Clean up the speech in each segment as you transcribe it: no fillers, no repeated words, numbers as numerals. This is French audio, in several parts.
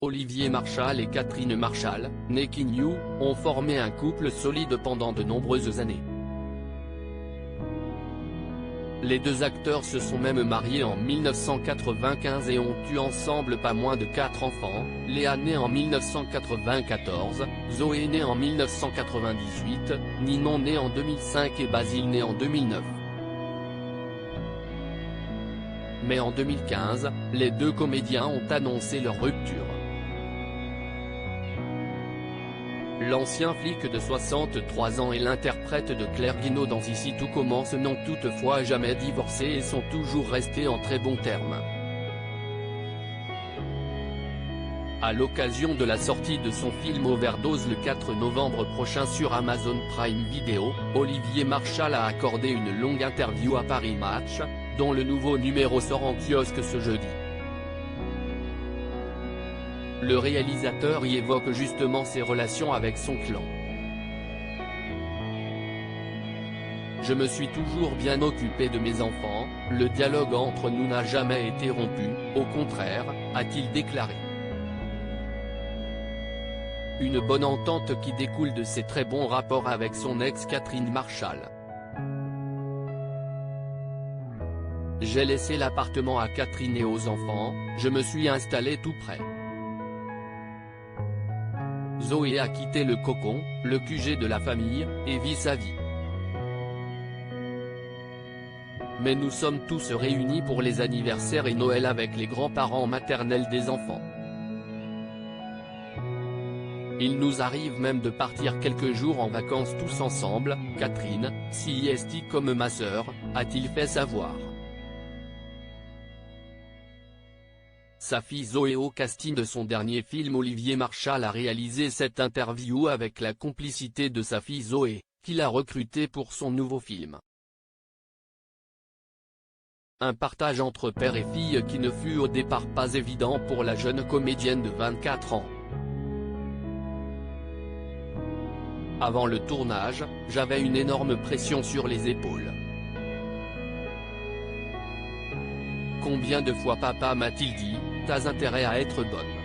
Olivier Marchal et Catherine Marchal, née Quignoux, ont formé un couple solide pendant de nombreuses années. Les deux acteurs se sont même mariés en 1995 et ont eu ensemble pas moins de 4 enfants, Léa née en 1994, Zoé née en 1998, Ninon né en 2005 et Basile né en 2009. Mais en 2015, les deux comédiens ont annoncé leur rupture. L'ancien flic de 63 ans et l'interprète de Claire Guinaud dans Ici tout commence n'ont toutefois jamais divorcé et sont toujours restés en très bons termes. À l'occasion de la sortie de son film Overdose le 4 novembre prochain sur Amazon Prime Video, Olivier Marchal a accordé une longue interview à Paris Match, dont le nouveau numéro sort en kiosque ce jeudi. Le réalisateur y évoque justement ses relations avec son clan. Je me suis toujours bien occupé de mes enfants, le dialogue entre nous n'a jamais été rompu, au contraire, a-t-il déclaré. Une bonne entente qui découle de ses très bons rapports avec son ex Catherine Marchal. J'ai laissé l'appartement à Catherine et aux enfants, je me suis installé tout près. Zoé a quitté le cocon, le QG de la famille, et vit sa vie. Mais nous sommes tous réunis pour les anniversaires et Noël avec les grands-parents maternels des enfants. Il nous arrive même de partir quelques jours en vacances tous ensemble, Catherine, si est comme ma sœur, a-t-il fait savoir. Sa fille Zoé au casting de son dernier film Olivier Marchal a réalisé cette interview avec la complicité de sa fille Zoé, qu'il a recrutée pour son nouveau film. Un partage entre père et fille qui ne fut au départ pas évident pour la jeune comédienne de 24 ans. Avant le tournage, j'avais une énorme pression sur les épaules. Combien de fois papa m'a-t-il dit, t'as intérêt à être bonne.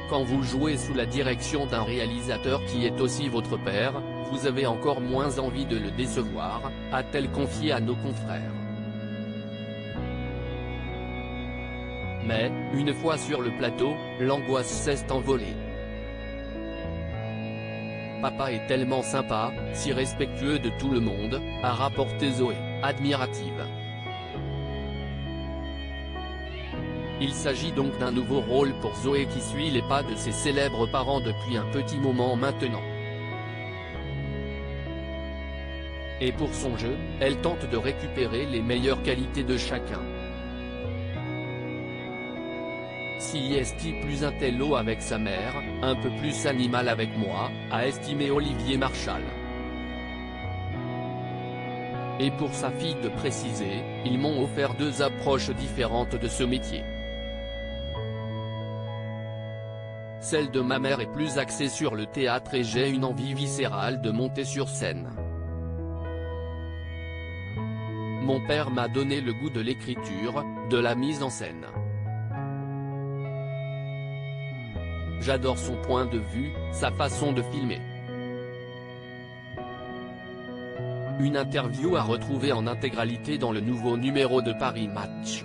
Quand vous jouez sous la direction d'un réalisateur qui est aussi votre père, vous avez encore moins envie de le décevoir, a-t-elle confié à nos confrères. Mais, une fois sur le plateau, l'angoisse s'est envolée. Papa est tellement sympa, si respectueux de tout le monde, a rapporté Zoé, admirative. Il s'agit donc d'un nouveau rôle pour Zoé qui suit les pas de ses célèbres parents depuis un petit moment maintenant. Et pour son jeu, elle tente de récupérer les meilleures qualités de chacun. Si est plus intello avec sa mère, un peu plus animal avec moi, a estimé Olivier Marchal. Et pour sa fille de préciser, ils m'ont offert deux approches différentes de ce métier. Celle de ma mère est plus axée sur le théâtre et j'ai une envie viscérale de monter sur scène. Mon père m'a donné le goût de l'écriture, de la mise en scène. J'adore son point de vue, sa façon de filmer. Une interview à retrouver en intégralité dans le nouveau numéro de Paris Match.